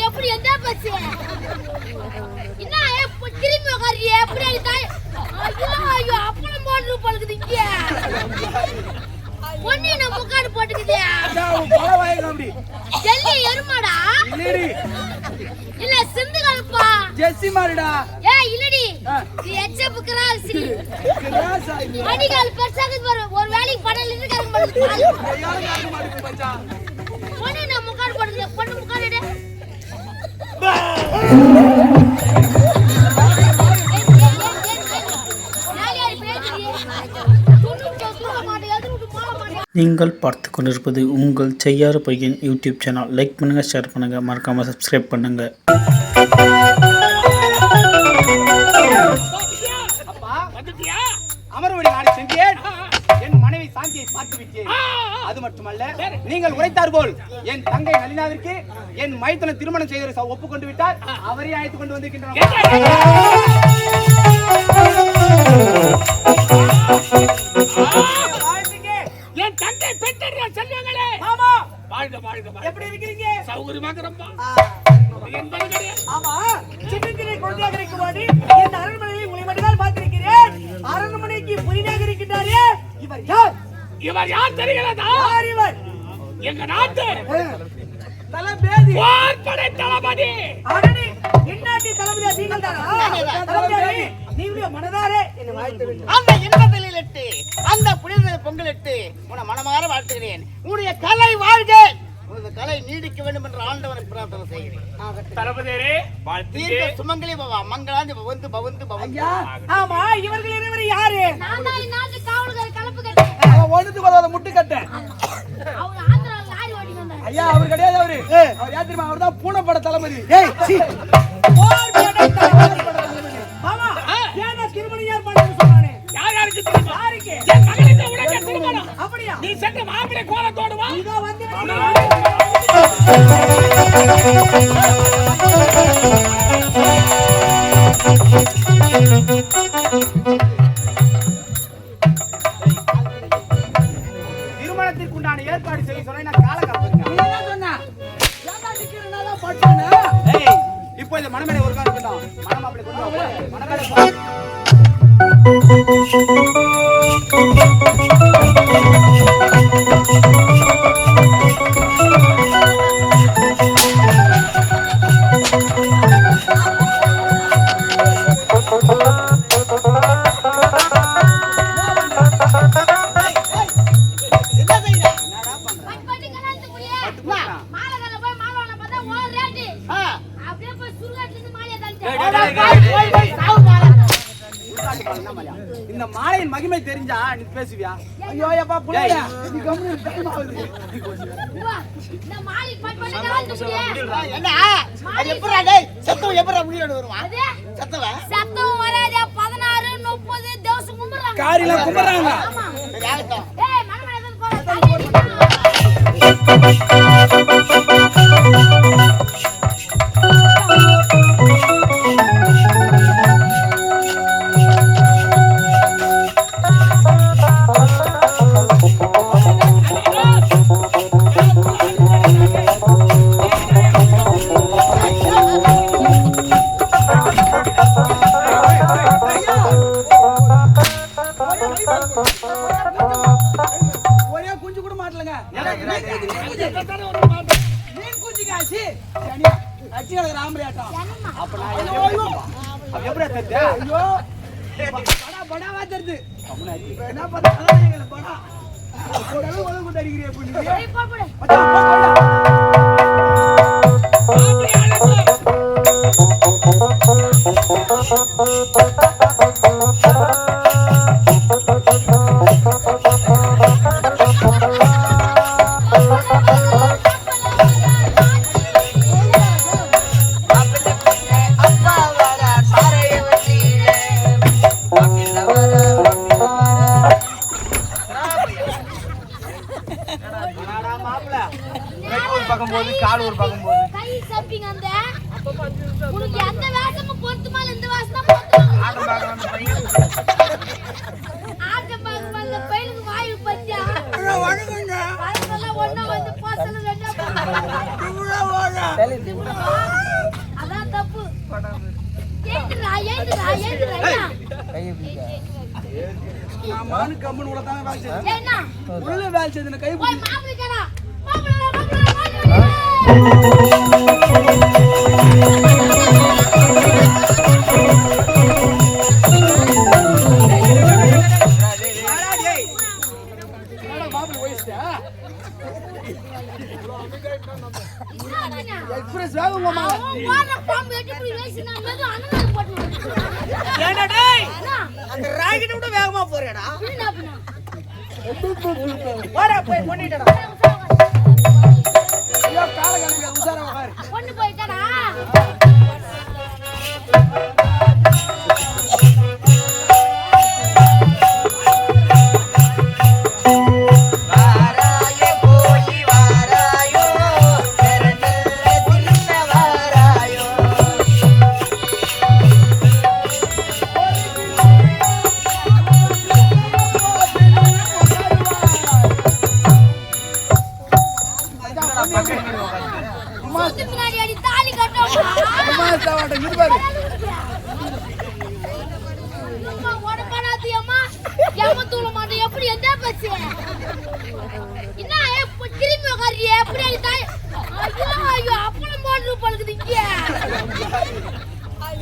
எப்படி எந்த பஸ் என்ன திரும்பி உட்காரியே எப்படி ஐயோ ஐயோ அப்பளம் போட்டு பழுக்குது இங்க பொண்ணு நம்ம முக்காடு போட்டுக்குது ஜல்லி எருமாடா இல்ல சிந்து கலப்பா ஜெஸ்ஸி மாரிடா இல்லடி எச்சப்பு கிராஸ் அடிகால் பெருசாக ஒரு வேலைக்கு பணம் லிட்டர் கறக்க மாட்டேங்குது பொண்ணு நம்ம முக்காடு போட்டுக்குது பொண்ணு முக்காடு நீங்கள் பார்த்து கொண்டிருப்பது உங்கள் செய்யாறு பையன் யூடியூப் சேனல். லைக் பண்ணுங்கள், ஷேர் பண்ணுங்கள், மறக்காமல் சப்ஸ்கிரைப் பண்ணுங்கள். அமர்வடி நாடு சென்றேன். என் மனைவி சாந்தியை பார்த்து விட்டேன். அது மட்டுமல்ல, நீங்கள் உரைத்தார் போல் என் தங்கை நளினாவிற்கு என் மைத்தனை திருமணம் செய்த ஒப்புக்கொண்டு விட்டார். அவரே அழைத்துக் கொண்டு வந்திருக்கின்றனர். என் தங்கை பெற்ற செல்வங்களே, ஆமா வாழ்க வாழ்க. எப்படி இருக்கீங்க? சௌகரியமாக ரொம்ப. ஆமா, சின்னத்திலே குழந்தையாக இருக்கும்போது இந்த அரண்மனையில் உங்களை மட்டும்தான் பார்த்திருக்கிறேன். அரண்மனைக்கு புதிதாக இருக்கின்றாரே, இவர் யார்? இவர் யார் தெரிகிறதா? யார் இவர்? எங்க நாட்டு தளபதி, வான்படை தளபதி. அடனே, என்னாட்டி தளபதியா நீங்கள் தானா? தளபதி, நீங்க மனதாரே என்னை வாழ்த்து வேண்டும். அந்த இன்பத்தில் இட்டு அந்த புனித பொங்கலிட்டு உன மனமாற வாழ்த்துகிறேன். உன்னுடைய கலை வாழ்க, உனது கலை நீடிக்க வேண்டும் என்று ஆண்டவனை பிரார்த்தனை செய்கிறேன். தளபதியே வாழ்த்துகிறேன். சுமங்கலி பவா மங்களாந்தி பவந்து பவந்து பவந்து. ஆமா, இவர்கள் இருவர் யாரு? நான் தான் நாட்டு காவலர் கலப்பு கட்டேன். அவன் ஒண்ணுக்கு வராத முட்டு கட்டேன். அவங்க ஆந்திரால லாரி ஓட்டி வந்தாங்க. ஐயா, அவர் கிடையாது. அவர் யார் தெரியுமா? அவர்தான் பூனைப்பட தளபதி. ஏய் சீ, போர்பட தளபதி. ஆமா, ஏனா திருமணம் யார் பண்ணனும் சொன்னானே? யார் யாருக்கு தெரியுமா? யாருக்கு? என் மகனுக்கு உனக்கு திருமணம். அப்படியே நீ சென்று மாப்பிளை கோலத்தோடு வா. இதோ வந்து திருமணத்திற்கு உண்டான ஏற்பாடு செய்ய சொன்னா நான் கால காப்பேன். நீ என்ன சொன்னா? ஏன்டா நிக்கிறனால பட்டனா? ஏய், இப்போ இந்த மணமேடை ஒரு கால் இருக்கட்டும். மணம் அப்படி கொண்டு வா. மணமேடை போ. இந்த மாலையின் மகிமை தெரிஞ்சா நீ பேசுவியா? ஐயோ அப்பா புள்ளையா, நீ கம்முனு டைம் ஆகுது. இந்த மாலி பட் கலந்து புடியே. என்ன அது எப்பறா டேய் சத்தம் எப்பறா முடியோட வருமா? சத்தம் வராதே. 16 30 தேவசம் கும்பறாங்க. காரில கும்பறாங்க. ஆமா, யாருக்கும் ஏய் மகன் எதுக்கு போற? ஒரே குஞ்சு கூட மாட்டலங்க. மீன் குஞ்சு காசி அச்சி ராமரியாட்டம். அப்ப நான் எப்படி தெரிஞ்சா? ஐயோ படா படாவா தெரியுது. இப்ப என்ன பண்ணா படா ஒரு அளவு ஒழுங்கு அடிக்கிறீ இப்ப நீ. போய் போடு. மச்சான் கால் ஒரு பக்கம் போகுது. கை சப்பிங் அந்த உனக்கு அந்த வாசம் பொறுத்துமா இந்த வாசம் பொறுத்துமா? ஆட்டம் பார்க்கறானே பையன். ஆட்டம் பார்க்க வந்த பையனுக்கு வாய் பத்தியா? வந்துடா ஏந்துடா நான் மானு கம்பன் உள்ள தான் வேலை செய்தேன். என்ன உள்ள வேலை செய்தேன் கை போய் மாப்பிள்ளை கேடா மாப்பிள்ளை மாப்பிள்ளை வயசுடா. எக்ஸ்பிரஸ் வேகம் உங்க மாமா. வாடா பாம்பு எட்டு வயசுனா மெது அண்ணன் போட்டு ஏண்டா டேய் அண்ணா அந்த ராக்கெட் விட வேகமா போறேடா பின்னா பின்னா வாடா போய் பண்ணிட்டடா ஐயோ கால கணக்கு உசாரா உட்காரு. கொண்டு போயிட்டடா சுத்தி பின்னாடி அடி தாலி கட்டோம் அம்மா சாவாட்ட இங்க பாரு. அம்மா ஓடப்பாடாது அம்மா ஏமத்தூள மாட்டே எப்படி எந்த பச்சே என்ன திரும்பி உட்காரியே எப்படி அடி தாலி ஐயோ ஐயோ அப்பளம் போட்டு பழுக்குது இங்க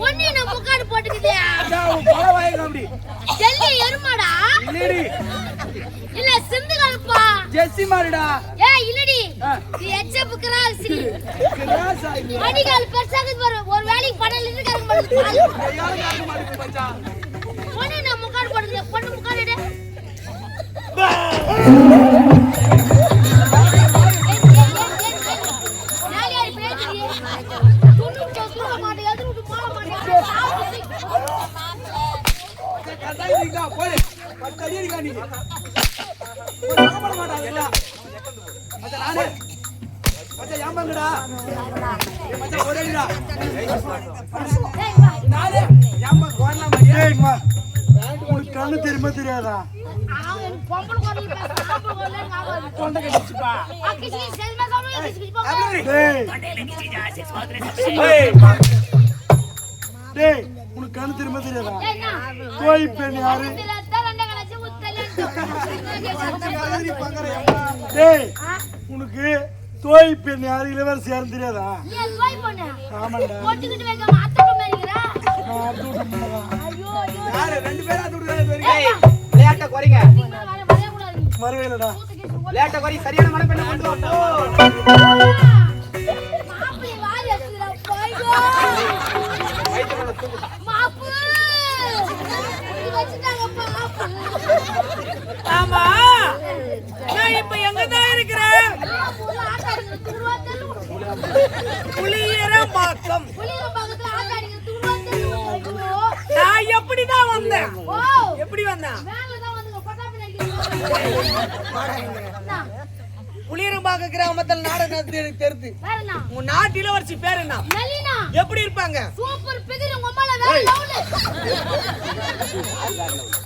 பொண்ணு நம்ம முக்காடு போட்டுக்குதே அடா உன் பழ வாங்க அப்படி. டெல்லி எருமாடா இல்லடி இல்ல சிந்து கலப்பா ஜெஸ்ஸி மாரிடா. ஏய் இல்லடி நீ எச்சப்பு கிராசி கிராஸா இல்ல. அடிகால் பெருசாகுது பாரு ஒரு வேலைக்கு பணம் லிட்டர் கறக்க மாட்டேங்குது யாரும் காக்க மாட்டேங்குது மச்சான். பொண்ணு நம்ம முக்காடு போட்டுக்குதே பொண்ணு முக்காடு எடு கட்டாயிட்டா போடு. 10 அடி அடிக்கா நீ. ஒரு நகமட மாட்டாங்க எல்லாம். மச்சான் நானே. மச்சான் ஏமாங்கடா. மச்சான் ஒரு அடிடா. நானே ஏமா கோரலாம் மரியா. உனக்கு கண்ணு தெரியுமா தெரியாதா? தொண்டை கடிச்சுப்பா. டேய் உனக்கு கண்ணு தெரியுமா தெரியாதா? கோய் பெண் யாரு? டேய் உனக்கு தோய் பெண் யாரு? இளவரசி யாரும் தெரியாதா? ஆமாண்டா. யாரு ரெண்டு பேரும் அது லேட்டா குறைங்க. மறுவேலடா லேட்டா குறை சரியான மனப்பெண்ண கொண்டு வா. ஆமா நான் இப்ப எங்க தான் இருக்கிறேன் புளியரம்பாக்கம் நான் எப்படிதான் வந்தேன் எப்படி வந்தேன் புளியரம்பாக்க கிராமத்தில் நாடு நடத்தி எனக்கு தெரிந்து உங்க நாட்டு இளவரசி பேர் என்ன எப்படி இருப்பாங்க சூப்பர் பிகிரி உங்க அம்மால வேற லவுல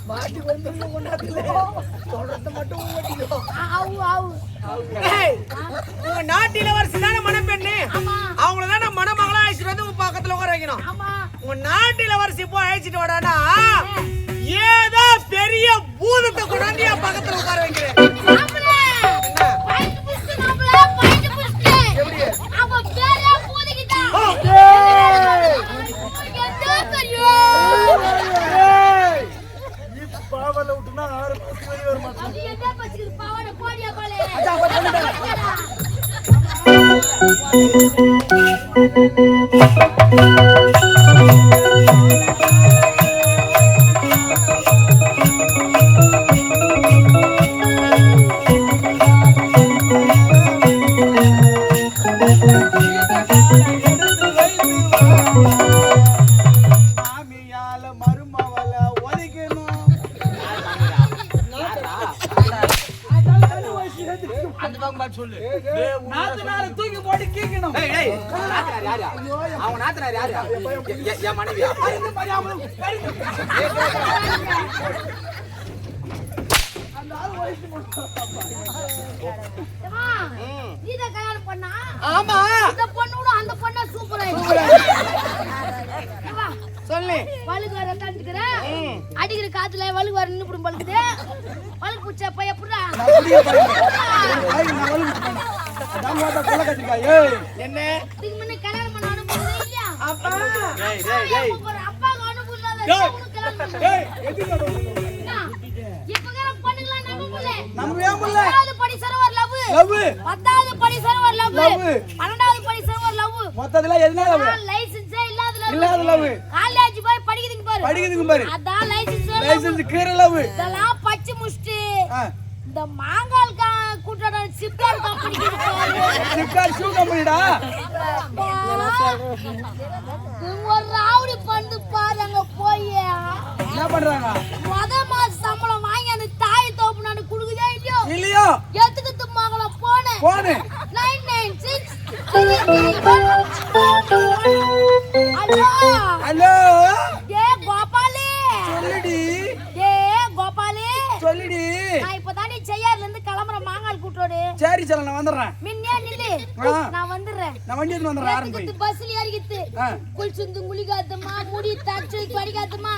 மாட்டி வந்து ஒண்ணாத்துல சொல்றது மட்டும் ஓட்டிக்கோ ஆவு ஆவு உங்க நாட்டு இளவரசி தான மணப்பெண்ணு ஆமா அவங்கள தான மணமகளா அழைச்சிட்டு வந்து உங்க பக்கத்துல உட்கார வைக்கணும் ஆமா உங்க நாட்டு இளவரசி போய் அழைச்சிட்டு வடானா ஏதோ பெரிய பூதத்தை கொண்டாந்து என் பக்கத்துல உட்கார வைக்கிறேன் மாப்ளே பாயிண்ட் புடிச்சு மாப்ளே பாயிண்ட் புடிச்சு எப்படி அவ பேரே பூதிக்கிட்டா பாவல விட்டுனா 6 மாசம் வெளிய வர மாட்டேன். அது என்ன பச்சிக்கு பாவாட கோடியா பாலே அதான் அப்ப சொல்லுடா. மாமியால மருமவள ஒலிக்கணும். அந்த பக்கம் பார்த்து சொல்லு. நாத்தனார தூக்கி போட்டு கீக்கணும். அவங்க நாத்தனார் யாரு? என் மனைவியா? இந்த மாதிரி அவனும் கடிந்து. அந்த ஆளு ஏம்மா, நீதான் கல்யாணம் பண்ணா? ஆமா இந்த பொண்ணு விட அந்த பொண்ணா சூப்பரா இருக்கு. ஏம்மா, சொல்லு வழுக்கு வர தந்துக்கிற அடிக்கிற காத்துல வழுக்கு வர நின்று பழுக்குது. வழுக்கு பூச்சா போய் எப்படா? என்ன இதுக்கு முன்ன கல்யாணம் பண்ண அனுபவம் இல்லையா? அப்பா ஒரு அப்பாவுக்கு அனுபவம் இல்லாத உனக்கு கல்யாணம் பண்ண. இப்ப இருக்கிற பொண்ணுங்களாம் நம்ப முடியல. நம்பவே முடியல. 10வது படி சர்வர் லவ். 10வது படி சர்வர் லவ். 12வது படி சர்வர் லவ். மொத்தத்துல எதுனா லவ் லைசென்ஸே இல்லாத இல்லாத லவ் காலேஜ் போய் படிக்குதுங்க பாரு. படிக்குதுங்க பாரு. அதான் லைசென்ஸ் லைசென்ஸ் கீர லவ். இதெல்லாம் பச்சை முஷ்டி. இந்த மாங்கால் கூட்டட சிப்கார் கம்பெனிக்கு போய் சிப்கார் ஷூ கம்பெனிடா. ஒரு ராவுடி பண்ணு பாரு அங்க போய் என்ன பண்றாங்க? மாச சம்பளம் வாங்கி அந்த தாய் தோப்பு நான் குடுக்குதே இல்லையோ இல்லையோ எதுக்கு மகள போனேன் போனு 996 ஹலோ ஹலோ ஏ கோபாலே சொல்லுடி ஏ கோபாலே சொல்லுடி. நான் இப்பதானே செய்யார்ல இருந்து கிளம்புற மாங்கால் கூட்டோடு. சரி சரி நான் வந்துடுறேன். மின்னே நில்லு நான் வந்துடுறேன். நான் வண்டி எடுத்து வந்துடுறேன். ஆரம்பி போய் பஸ்ல ஏறிக்கிட்டு குளிச்சுந்து குளிக்காதம்மா முடி தச்சு படிக்காதம்மா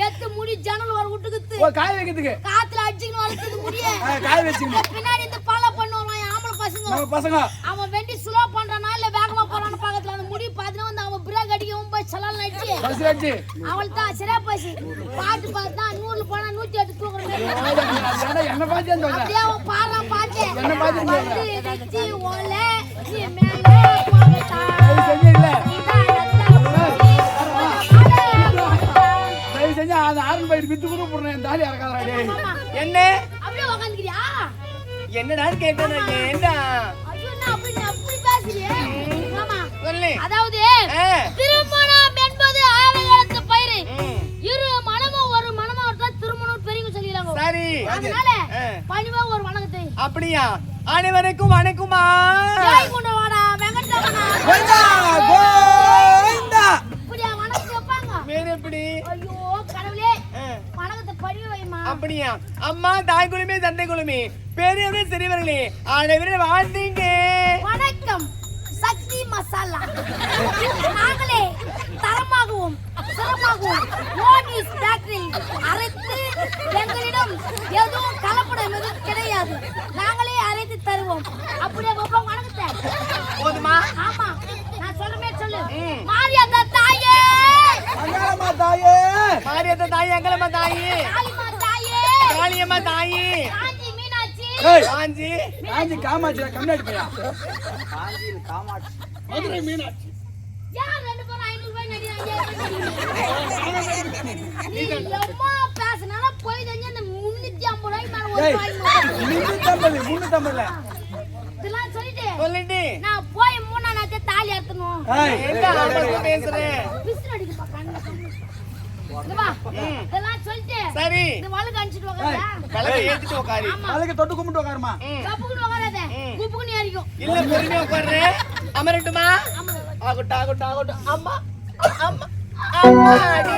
எத்து முடி ஜன்னல் வர விட்டுக்கிட்டு ஓ காய வைக்கிறதுக்கு காத்துல அடிச்சுக்கணும் வளர்த்தது முடிய காய வச்சுக்கணும். பின்னாடி இந்த பாலை பண்ணுவான் ஆம்பளை பசங்க நம்ம பசங்க அவன் வெண்டி சுலோ பண்றானா இல்ல வேகமா போறான்னு பாக்கத்துல அந்த முடி பாத்துனா வந்து அவன் பிரேக் அடிக்கவும் போய் சலால் நடிச்சு பஸ் அடிச்சு அவள் தான் சரியா போச்சு. பாட்டு பார்த்தா 100 போனா 108 தூக்குற என்ன பாத்து சொல்றேன். அப்படியே அவன் பாடுறா பாட்டு என்ன பாத்து வந்து வெச்சி ஓல நீ மேல போகட்டா செஞ்சு இல்ல தயவு செஞ்சு அந்த ஆரன் பயிர் வித்து கூட போடுறேன். தாலி இறக்காதடா டேய். என்ன அப்படியே உட்காந்துக்கிறியா? என்னடான்னு கேட்டேன் ஏண்டா ஐயோ நான் அப்படி பேசுறியே மாமா. சொல்லு அதாவது திருமணம் என்பது ஆலகாலத்து பயிர். இரு மனமும் ஒரு மனமா இருந்தா திருமணம் பெரியவங்க சொல்லிடுறாங்க. சரி அதனால பணிவா ஒரு வணக்கத்தை. அப்படியா அனைவருக்கும் வணக்கமா. ஜெய் குண்டவாடா வெங்கடரமணா கோவிந்தா கோவிந்தா. இப்படியா வணக்கம் வைப்பாங்க? வேற எப்படி ஐயோ கடவுளே வணக்கத்தை பணிவ வைமா. அப்படியா அம்மா தாய் குழுமே தந்தை குழுமே பெரியவரே சிறியவர்களே அனைவரும் வாழ்ந்தீங்க. வணக்கம் சக்தி மசாலா. நாங்களே தரமாகவும் சிறப்பாகவும் ஓனிஸ் ஃபேக்டரி அரைத்து எங்களிடம் எதுவும் கலப்படம் எதுவும் கிடையாது. நாங்களே அரைத்து தருவோம். அப்படியே வைப்போம் வணக்கத்தை. போதுமா? ஆமா நான் சொல்றமே சொல்லு. மாரியாத்தா தாயே அங்காளம்மா தாயே மாரியத்த தாயி அங்கலம்மா தாயி காளிமா தாயே காளியம்மா தாயி காஞ்சி மீனாட்சி ஏய் காஞ்சி காஞ்சி காமாட்சி கம்னாடி பையா. காஞ்சியில் காமாட்சி மதுரை மீனாட்சி. யார் ரெண்டு பேரும் 500 ரூபாய் நீ எம்மா பேசனால போய் தஞ்ச அந்த 350 ரூபாய்க்கு மேல ஒரு ஏய் ரூபாய் 350 இதெல்லாம் சொல்லிட்டு சொல்லிட்டு நான் போய் 3 நாளே தாலி அறுத்தணும். ஏய் என்ன ஆபத்து பேசுறேன் விசில் அடிக்க பாக்காங்க. இதுவா இதெல்லாம் சொல்லிட்டு சரி இந்த வழுக்கு அடிச்சிட்டு உட்கார்றா. கலவை ஏத்திட்டு உட்காரு. அதுக்கு தொட்டு கும்பிட்டு உட்காருமா. கப்புக்குன்னு உட்காராத. குப்புக்குன்னு ஏறிக்கும். இல்ல பொறுமையா உட்காரு. அமரட்டுமா? ஆகட்டும் ஆகட்டும் ஆகட்டும். அம்மா அம்மா அம்மா அடி